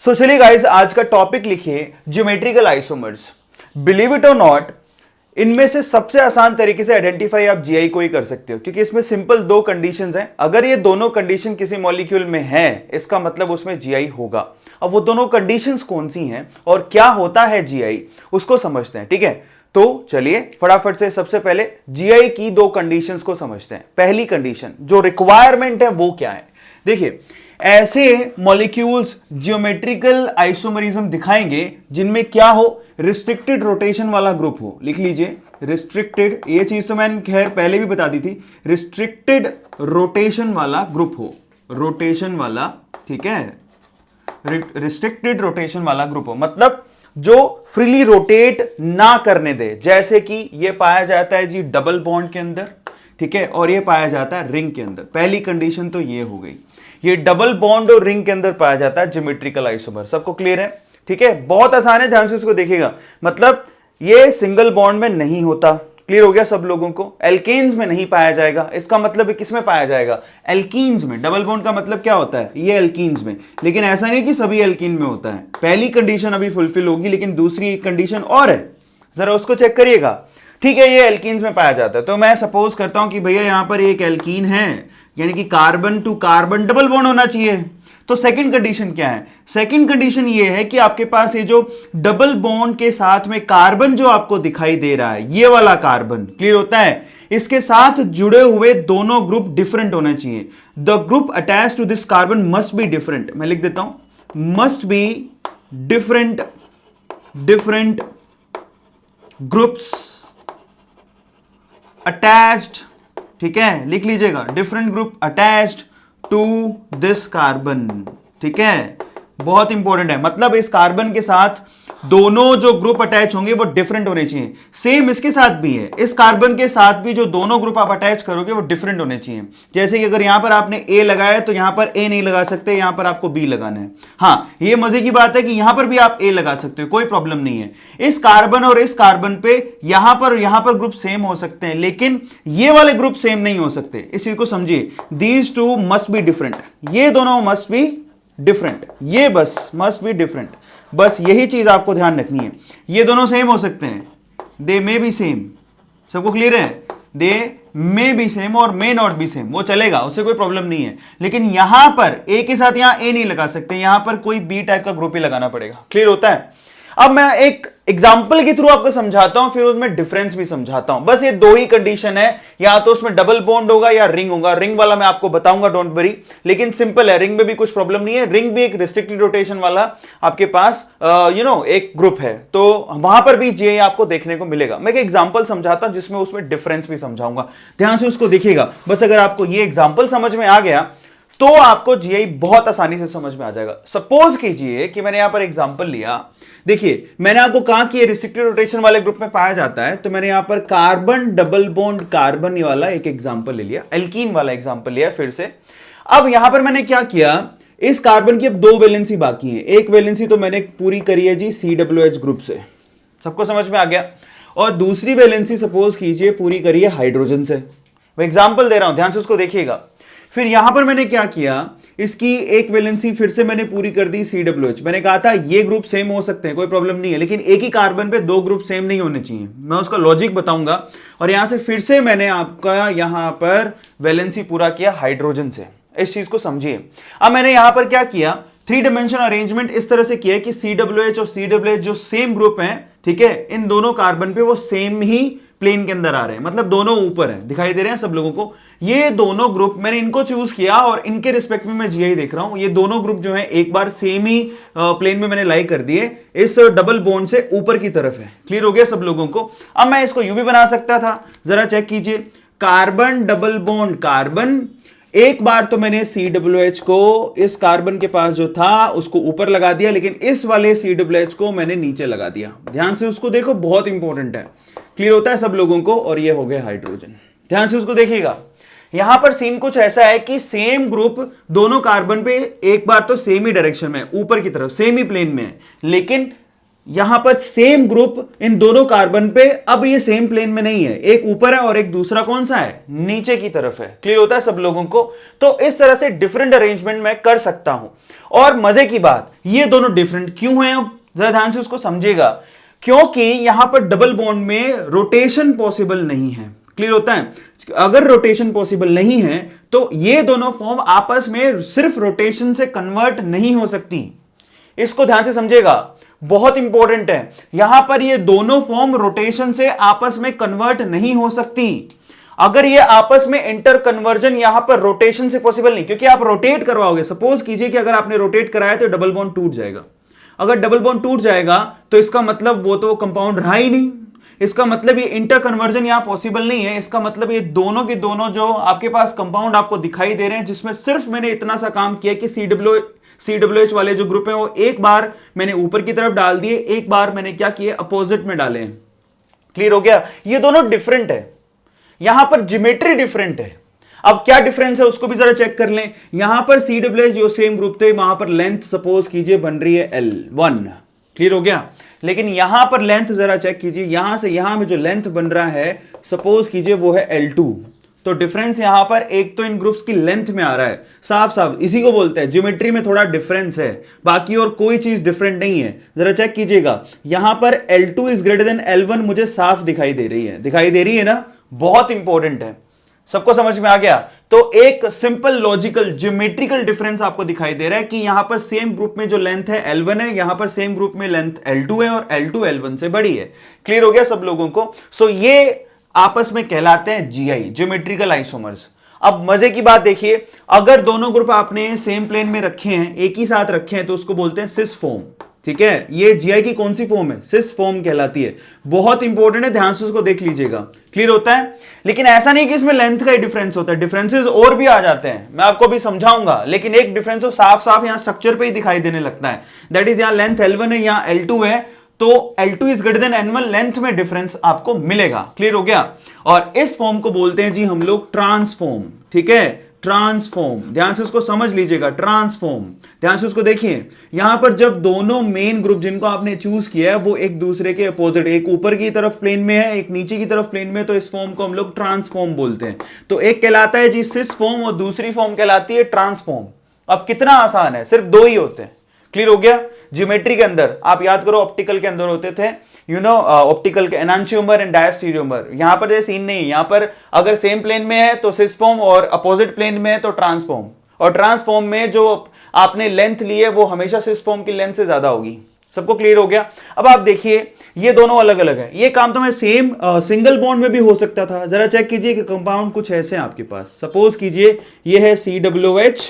सो चलिए गाइस, आज का टॉपिक लिखिए ज्योमेट्रिकल आइसोमर्स। बिलीव इट और नॉट, इनमें से सबसे आसान तरीके से आइडेंटिफाई आप जीआई को ही कर सकते हो, क्योंकि इसमें सिंपल दो कंडीशंस हैं। अगर ये दोनों कंडीशन किसी मॉलिक्यूल में हैं, इसका मतलब उसमें जीआई होगा। अब वो दोनों कंडीशंस कौन सी हैं और क्या होता है जीआई, उसको समझते हैं। ठीक है, तो चलिए फटाफट से सबसे पहले जीआई की दो कंडीशंस को समझते हैं। पहली कंडीशन जो रिक्वायरमेंट है वो क्या है? देखिए, ऐसे मॉलिक्यूल्स ज्योमेट्रिकल आइसोमरिज्म दिखाएंगे जिनमें क्या हो, रिस्ट्रिक्टेड रोटेशन वाला ग्रुप हो। लिख लीजिए रिस्ट्रिक्टेड, ये चीज तो मैंने खैर पहले भी बता दी थी। रिस्ट्रिक्टेड रोटेशन वाला ग्रुप हो, रोटेशन वाला, ठीक है, रिस्ट्रिक्टेड रोटेशन वाला ग्रुप हो, मतलब जो फ्रीली रोटेट ना करने दे। जैसे कि ये पाया जाता है जी डबल बॉन्ड के अंदर, ठीक है, और ये पाया जाता है रिंग के अंदर। पहली कंडीशन तो ये हो गई, ये डबल बॉन्ड और रिंग के अंदर पाया जाता है ज्योमेट्रिकल आइसोमर। सबको क्लियर है? ठीक है, बहुत आसान है, ध्यान से इसको देखिएगा। मतलब ये सिंगल बॉन्ड में नहीं होता, क्लियर हो गया सब लोगों को। एल्केन्स में नहीं पाया जाएगा, इसका मतलब किस में पाया जाएगा? एल्कीन्स में। डबल बॉन्ड का मतलब क्या होता है? ये एल्कीन्स में। लेकिन ऐसा नहीं कि सभी एल्कीन में होता है। पहली कंडीशन अभी फुलफिल होगी, लेकिन दूसरी कंडीशन और है, जरा उसको चेक करिएगा। ठीक है, ये एल्कीन्स में पाया जाता है। तो मैं सपोज करता हूं कि भैया यहां पर एक एल्कीन है, यानी कि carbon to carbon double bond होना चाहिए। तो सेकंड कंडीशन क्या है? सेकंड कंडीशन ये है कि आपके पास ये जो डबल बॉन्ड के साथ में कार्बन जो आपको दिखाई दे रहा है, ये वाला कार्बन, क्लियर होता है, इसके साथ जुड़े हुए दोनों ग्रुप डिफरेंट होने चाहिए। The group attach to this carbon must be different. मैं लिख देता हूं, must be different groups attached, ठीक है, लिख लीजिएगा, different group attached to this carbon. ठीक है, बहुत इंपॉर्टेंट है। मतलब इस कार्बन के साथ दोनों जो ग्रुप अटैच होंगे वो डिफरेंट होने चाहिए। सेम इसके साथ भी है, इस कार्बन के साथ भी जो दोनों ग्रुप आप अटैच करोगे वो डिफरेंट होने चाहिए। जैसे कि अगर यहां पर आपने ए लगाया तो यहां पर ए नहीं लगा सकते, यहां पर आपको बी लगाना है। हाँ, ये मजे की बात है कि यहां पर भी आप ए लगा सकते हो, कोई प्रॉब्लम नहीं है। इस कार्बन और इस कार्बन पे यहां पर ग्रुप सेम हो सकते हैं, लेकिन ये वाले ग्रुप सेम नहीं हो सकते। इस चीज को समझिए, these two must be different, ये दोनों मस्ट बी डिफरेंट, ये बस मस्ट बी डिफरेंट। बस यही चीज आपको ध्यान रखनी है। ये दोनों सेम हो सकते हैं, दे मे बी सेम। सबको क्लियर है? दे मे बी सेम और मे नॉट बी सेम, वो चलेगा, उससे कोई प्रॉब्लम नहीं है। लेकिन यहां पर ए के साथ यहां ए नहीं लगा सकते, यहां पर कोई बी टाइप का ग्रुप ही लगाना पड़ेगा। क्लियर होता है? अब मैं एक एग्जाम्पल के थ्रू आपको समझाता हूं, फिर उसमें डिफरेंस भी समझाता हूं। बस ये दो ही कंडीशन है, या तो उसमें डबल बॉन्ड होगा या रिंग होगा। रिंग वाला मैं आपको बताऊंगा, डोंट वरी, लेकिन सिंपल है, रिंग में भी कुछ प्रॉब्लम नहीं है। रिंग भी एक रिस्ट्रिक्टेड रोटेशन वाला आपके पास एक ग्रुप है, तो वहां पर भी जीआई आपको देखने को मिलेगा। मैं एक एग्जाम्पल समझाता हूं जिसमें उसमें डिफरेंस भी समझाऊंगा, ध्यान से उसको देखिएगा। बस अगर आपको ये एग्जाम्पल समझ में आ गया तो आपको जीआई बहुत आसानी से समझ में आ जाएगा। सपोज कीजिए कि मैंने यहां पर एग्जांपल लिया। देखिए, मैंने आपको कहा कि ये रिस्ट्रिक्टेड रोटेशन वाले ग्रुप में पाया जाता है, तो मैंने यहां पर कार्बन डबल बॉन्ड कार्बन वाला एक एग्जांपल ले लिया, एल्कीन वाला एग्जांपल लिया फिर से। अब यहां पर मैंने क्या किया, इस कार्बन की अब दो वैलेंसी बाकी है। एक वैलेंसी तो मैंने पूरी करी है जी COOH ग्रुप से, सबको समझ में आ गया। और दूसरी वैलेंसी सपोज कीजिए पूरी करी है हाइड्रोजन से। मैं एग्जांपल दे रहा हूं, ध्यान से उसको देखिएगा। फिर यहां पर मैंने क्या किया, इसकी एक वैलेंसी फिर से मैंने पूरी कर दी COOH। मैंने कहा था ये ग्रुप सेम हो सकते हैं, कोई प्रॉब्लम नहीं है, लेकिन एक ही कार्बन पे दो ग्रुप सेम नहीं होने चाहिए। मैं उसका लॉजिक बताऊंगा। और यहां से फिर से मैंने आपका यहां पर वैलेंसी पूरा किया हाइड्रोजन से। इस चीज को समझिए। अब मैंने यहां पर क्या किया, 3 डायमेंशन अरेंजमेंट इस तरह से किया कि COOH और COOH जो सेम ग्रुप हैं, ठीक है, इन दोनों कार्बन पे वो सेम ही प्लेन के अंदर आ रहे हैं, मतलब दोनों ऊपर हैं, दिखाई दे रहे हैं सब लोगों को। ये दोनों ग्रुप मैंने इनको चूज किया और इनके रिस्पेक्ट में मैं जीआई देख रहा हूं। ये दोनों ग्रुप जो है एक बार सेम ही प्लेन में मैंने लाई कर दिए, इस डबल बॉन्ड से ऊपर की तरफ है। क्लियर हो गया सब लोगों को? अब मैं इसको यूं भी बना सकता था, जरा चेक कीजिए। कार्बन डबल बॉन्ड कार्बन, एक बार तो मैंने COOH को इस कार्बन के पास जो था उसको ऊपर लगा दिया, लेकिन इस वाले COOH को मैंने नीचे लगा दिया। ध्यान से उसको देखो, बहुत इंपॉर्टेंट है। क्लियर होता है सब लोगों को? और ये हो गया हाइड्रोजन। ध्यान से उसको देखिएगा। यहां पर सीन कुछ ऐसा है कि सेम ग्रुप दोनों कार्बन पे एक बार तो सेम ही डायरेक्शन में, ऊपर की तरफ सेम ही प्लेन में है, लेकिन यहां पर सेम ग्रुप इन दोनों कार्बन पे अब ये सेम प्लेन में नहीं है, एक ऊपर है और एक दूसरा कौन सा है, नीचे की तरफ है। क्लियर होता है सब लोगों को? तो इस तरह से डिफरेंट अरेंजमेंट मैं कर सकता हूं। और मजे की बात, ये दोनों डिफरेंट क्यों हैं, अब जरा ध्यान से उसको समझिएगा। क्योंकि यहां पर डबल बॉन्ड में रोटेशन पॉसिबल नहीं है। क्लियर होता है? अगर रोटेशन पॉसिबल नहीं है तो ये दोनों फॉर्म आपस में सिर्फ रोटेशन से कन्वर्ट नहीं हो सकती। इसको ध्यान से समझिएगा, बहुत इंपॉर्टेंट है। यहां पर ये दोनों फॉर्म रोटेशन से आपस में कन्वर्ट नहीं हो सकती। अगर ये आपस में इंटर कन्वर्जन यहां पर रोटेशन से पॉसिबल नहीं, क्योंकि आप रोटेट करवाओगे। सपोज कीजिए कि अगर आपने रोटेट कराया तो डबल बॉन्ड टूट जाएगा। अगर डबल बॉन्ड टूट जाएगा तो इसका मतलब वो तो कंपाउंड रहा ही नहीं। इसका मतलब ये इंटर कन्वर्जन यहां पॉसिबल नहीं है। इसका मतलब ये दोनों के दोनों जो आपके पास कंपाउंड आपको दिखाई दे रहे हैं, जिसमें सिर्फ मैंने इतना सा काम किया कि COOH वाले जो ग्रुप है वो एक बार मैंने ऊपर की तरफ डाल दिए, एक बार मैंने क्या किया, अपोजिट में डाले। क्लियर हो गया? ये दोनों डिफरेंट है, यहां पर ज्योमेट्री डिफरेंट है। अब क्या डिफरेंस है उसको भी जरा चेक कर लें। यहां पर COOH जो सेम ग्रुप थे, वहां पर लेंथ सपोज कीजिए बन रही है L1। क्लियर हो गया? लेकिन यहां पर लेंथ जरा चेक कीजिए, यहां से यहां में जो लेंथ बन रहा है सपोज कीजिए वो है L2। तो डिफरेंस यहां पर एक तो इन ग्रुप्स की लेंथ में आ रहा है, साफ साफ इसी को बोलते हैं ज्योमेट्री में थोड़ा डिफरेंस है, बाकी और कोई चीज डिफरेंट नहीं है। जरा चेक कीजिएगा, यहां पर L2 is greater than L1 मुझे साफ दिखाई दे रही है। दिखाई दे रही है ना? बहुत इंपॉर्टेंट है। सबको समझ में आ गया? तो एक सिंपल लॉजिकल ज्योमेट्रिकल डिफरेंस आपको दिखाई दे रहा है कि यहां पर सेम ग्रुप में जो लेंथ है L1 है, यहां पर सेम ग्रुप में लेंथ L2 है और L2 L1 से बड़ी है। क्लियर हो गया सब लोगों को? सो ये आपस में कहलाते हैं GI, ज्योमेट्रिकल आइसोमर्स। अब मजे की बात देखिए, अगर दोनों ग्रुप आपने सेम प्लेन में रखे हैं, एक ही साथ रखे हैं, तो उसको बोलते हैं सिस फॉर्म। ठीक है? ये GI की कौन सी फॉर्म है? सिस फॉर्म कहलाती है। बहुत इंपॉर्टेंट है, ध्यान से उसको देख लीजिएगा। क्लियर होता है? लेकिन ऐसा नहीं कि इसमें लेंथ का ही डिफरेंस होता है, डिफरेंसेस और भी आ जाते हैं, मैं आपको भी समझाऊंगा। लेकिन एक डिफरेंस तो साफ साफ यहां स्ट्रक्चर पे ही दिखाई देने लगता है, दैट इज यहां लेंथ L1 है, यहां L2 है, तो L2 is greater than N1, length में डिफरेंस आपको मिलेगा। क्लियर हो गया? और इस फॉर्म को बोलते हैं जी हम लोग ट्रांसफॉर्म। ठीक है? ट्रांसफॉर्म, ध्यान से उसको समझ लीजिएगा, ट्रांसफॉर्म। ध्यान से उसको देखिए, यहां पर जब दोनों मेन ग्रुप जिनको आपने चूज किया है वो एक दूसरे के अपोजिट, एक ऊपर की तरफ प्लेन में है, एक नीचे की तरफ प्लेन में, तो इस फॉर्म को हम लोग ट्रांसफॉर्म बोलते हैं। तो एक कहलाता है जी सिस फॉर्म और दूसरी फॉर्म कहलाती है ट्रांसफॉर्म। अब कितना आसान है, सिर्फ दो ही होते हैं। क्लियर हो गया? ज्योमेट्री के अंदर आप याद करो, ऑप्टिकल के अंदर होते थे ऑप्टिकल के एनांशियोमर एंड डायस्टीरियोमर। यहां पर ये सीन नहीं है, यहां पर अगर सेम प्लेन में है तो सिस फॉर्म और अपोजिट प्लेन में है तो ट्रांसफॉर्म। और ट्रांसफॉर्म में जो आपने लेंथ ली है वो हमेशा सिस फॉर्म की लेंथ से ज्यादा होगी। सबको क्लियर हो गया? अब आप देखिए, ये दोनों अलग अलग है। ये काम तो मैं सेम सिंगल बॉन्ड में भी हो सकता था। जरा चेक कीजिए कि कंपाउंड कुछ ऐसे हैं आपके पास। सपोज कीजिए ये है COOH,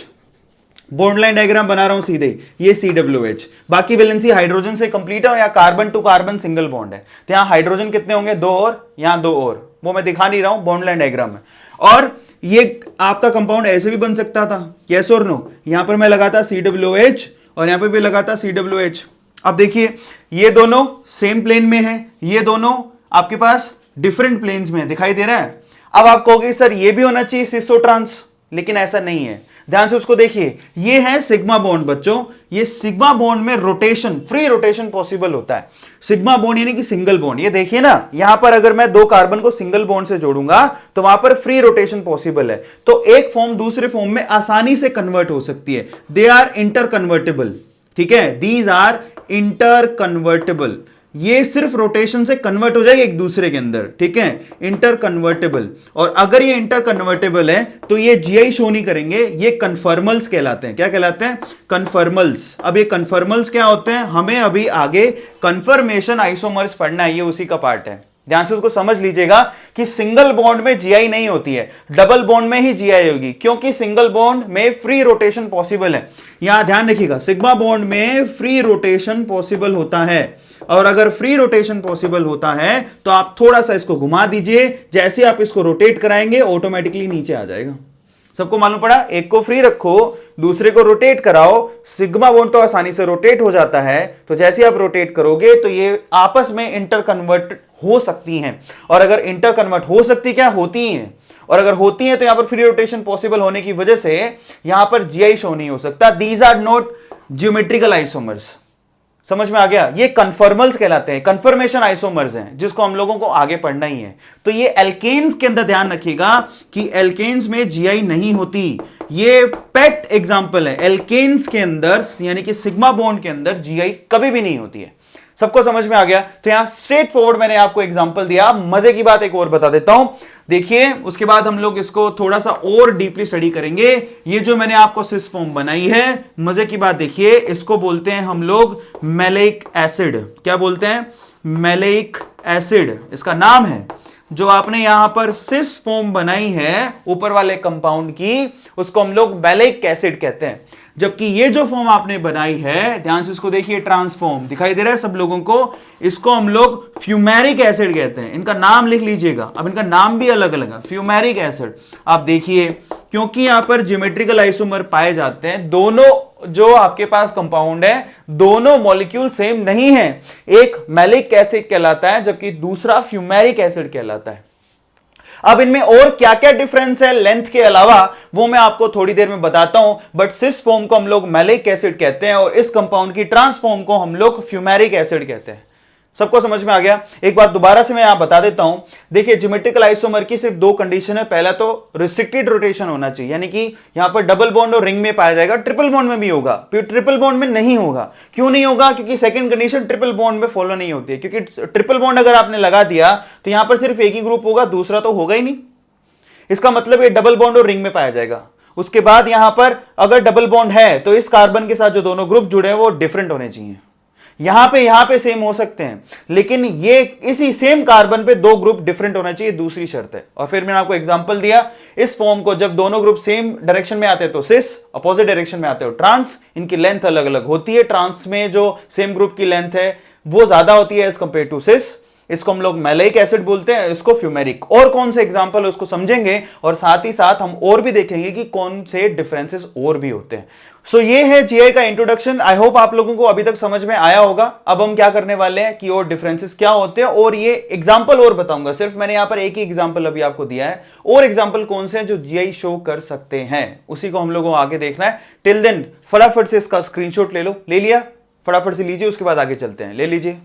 बॉन्ड लाइन डायग्राम बना रहा हूं सीधे, ये COOH, बाकी वैलेंसी हाइड्रोजन से कंप्लीट है, या carbon to carbon single bond है, तो यहां हाइड्रोजन कितने होंगे? 2 और यहां 2 और, वो मैं दिखा नहीं रहा हूं बॉन्ड लाइन डायग्राम में। और ये आपका कंपाउंड ऐसे भी बन सकता था, यस और नो? यहां पर मैं लगाता COOH और यहां पर भी लगाता COOH। अब देखिए, ये दोनों सेम प्लेन में है, ये दोनों आपके पास डिफरेंट प्लेन्स में है, दिखाई दे रहा है? अब आप कहोगे सर ये भी होना चाहिए सिसो ट्रांस, लेकिन ऐसा नहीं है। ध्यान से उसको देखिए, ये है सिग्मा बॉन्ड बच्चों। ये सिग्मा बॉन्ड में रोटेशन, फ्री रोटेशन पॉसिबल होता है। सिग्मा बॉन्ड यानी कि सिंगल बॉन्ड, ये देखिए ना, यहां पर अगर मैं 2 कार्बन को सिंगल बॉन्ड से जोड़ूंगा तो वहां पर फ्री रोटेशन पॉसिबल है। तो एक फॉर्म दूसरे फॉर्म में आसानी से कन्वर्ट हो सकती है। They are interconvertible. ठीक है? These are interconvertible. ये सिर्फ रोटेशन से कन्वर्ट हो जाएगी एक दूसरे के अंदर। ठीक है? Inter convertible. और अगर ये इंटर कन्वर्टेबल है तो ये GI शो नहीं करेंगे, ये कन्फर्मल्स कहलाते हैं। क्या कहलाते हैं? कन्फर्मल्स। अब ये कन्फर्मल्स क्या होते हैं, हमें अभी आगे कन्फर्मेशन आइसोमर्स पढ़ना है, ये उसी का पार्ट है। ध्यान से उसको समझ लीजिएगा कि सिंगल बॉन्ड में GI नहीं होती है, डबल बॉन्ड में ही GI होगी, क्योंकि सिंगल बॉन्ड में फ्री रोटेशन पॉसिबल है। यहां ध्यान रखिएगा, सिग्मा बॉन्ड में फ्री रोटेशन पॉसिबल होता है। और अगर फ्री रोटेशन पॉसिबल होता है तो आप थोड़ा सा इसको घुमा दीजिए, जैसे आप इसको रोटेट कराएंगे ऑटोमेटिकली नीचे आ जाएगा। सबको मालूम पड़ा? एक को फ्री रखो, दूसरे को रोटेट कराओ, सिग्मा बॉन्ड तो आसानी से रोटेट हो जाता है। तो जैसे आप रोटेट करोगे तो ये आपस में इंटर कन्वर्ट हो सकती हैं। और अगर इंटर कन्वर्ट हो सकती, क्या होती हैं, और अगर होती हैं तो यहां पर फ्री रोटेशन पॉसिबल होने की वजह से यहां पर GI शो नहीं हो सकता। These are not geometrical isomers. समझ में आ गया? ये कन्फर्मल्स कहलाते हैं, कन्फर्मेशन आइसोमर्स हैं, जिसको हम लोगों को आगे पढ़ना ही है। तो ये एल्केन्स के अंदर ध्यान रखिएगा कि एल्केन्स में जीआई नहीं होती। ये पेट एग्जांपल है, एल्केन्स के अंदर यानी कि सिग्मा बॉन्ड के अंदर जीआई कभी भी नहीं होती है। सबको समझ में आ गया? तो यहां स्ट्रेट फॉरवर्ड मैंने आपको एग्जांपल दिया। मजे की बात एक और बता देता हूं, देखिए उसके बाद हम लोग इसको थोड़ा सा और डीपली स्टडी करेंगे। ये जो मैंने आपको सिस फॉर्म बनाई है, मजे की बात देखिए, इसको बोलते हैं हम लोग मैलेइक एसिड। क्या बोलते हैं? मैलेइक एसिड इसका नाम है। जो आपने यहां पर सिस फॉर्म बनाई है ऊपर वाले कंपाउंड की, उसको हम लोग मैलेइक एसिड कहते हैं। जबकि ये जो फॉर्म आपने बनाई है, ध्यान से इसको देखिए, ट्रांसफॉर्म दिखाई दे रहा है सब लोगों को, इसको हम लोग फ्यूमेरिक एसिड कहते हैं। इनका नाम लिख लीजिएगा, अब इनका नाम भी अलग अलग है, फ्यूमेरिक एसिड। आप देखिए, क्योंकि यहां पर ज्योमेट्रिकल आइसोमर पाए जाते हैं, दोनों जो आपके पास कंपाउंड है, दोनों मॉलिक्यूल सेम नहीं है। एक मैलिक एसिड कहलाता है जबकि दूसरा फ्यूमेरिक एसिड कहलाता है। अब इनमें और क्या क्या डिफरेंस है लेंथ के अलावा, वो मैं आपको थोड़ी देर में बताता हूं। बट सिस फॉर्म को हम लोग मैलिक एसिड कहते हैं और इस कंपाउंड की ट्रांसफॉर्म को हम लोग फ्यूमेरिक एसिड कहते हैं। सबको समझ में आ गया? एक बार दोबारा से मैं यहां बता देता हूं। देखिए, ज्योमेट्रिकल आइसोमर की सिर्फ दो कंडीशन है। पहला तो रिस्ट्रिक्टेड रोटेशन होना चाहिए, यानी कि यहां पर डबल बॉन्ड और रिंग में पाया जाएगा, ट्रिपल बॉन्ड में भी होगा, फिर ट्रिपल बॉन्ड में नहीं होगा। क्यों नहीं होगा? क्योंकि सेकंड कंडीशन ट्रिपल बॉन्ड में फॉलो नहीं होती है। क्योंकि ट्रिपल बॉन्ड अगर आपने लगा दिया तो यहां पर सिर्फ एक ही ग्रुप होगा, दूसरा तो होगा ही नहीं। इसका मतलब ये डबल बॉन्ड और रिंग में पाया जाएगा। उसके बाद यहां पर अगर डबल बॉन्ड है तो इस कार्बन के साथ जो दोनों ग्रुप जुड़े हैं वो डिफरेंट होने चाहिए। यहां पे सेम हो सकते हैं, लेकिन ये इसी सेम कार्बन पे दो ग्रुप डिफरेंट होना चाहिए, दूसरी शर्त है। और फिर मैंने आपको एग्जांपल दिया, इस फॉर्म को जब दोनों ग्रुप सेम डायरेक्शन में आते हैं तो सिस, अपोजिट डायरेक्शन में आते हो ट्रांस। इनकी लेंथ अलग अलग होती है। ट्रांस में जो सेम ग्रुप की लेंथ है वो ज्यादा होती है एज कंपेयर टू सिस। इसको हम लोग मैलिक एसिड बोलते हैं, इसको फ्यूमेरिक। और कौन से एग्जांपल है उसको समझेंगे और साथ ही साथ हम और भी देखेंगे कि कौन से डिफरेंसेस और भी होते हैं। सो ये है जीआई का इंट्रोडक्शन। आई होप आप लोगों को अभी तक समझ में आया होगा। अब हम क्या करने वाले हैं कि और डिफरेंसेस क्या होते हैं और ये एग्जांपल और बताऊंगा। सिर्फ मैंने यहां पर एक ही एग्जांपल अभी आपको दिया है, और एग्जांपल कौन से हैं जो जीआई शो कर सकते हैं, उसी को हम लोगों को आगे देखना है। टिल देन फटाफट से इसका स्क्रीनशॉट ले लो। ले लिया? फटाफट से लीजिए, उसके बाद आगे चलते हैं। ले लीजिए।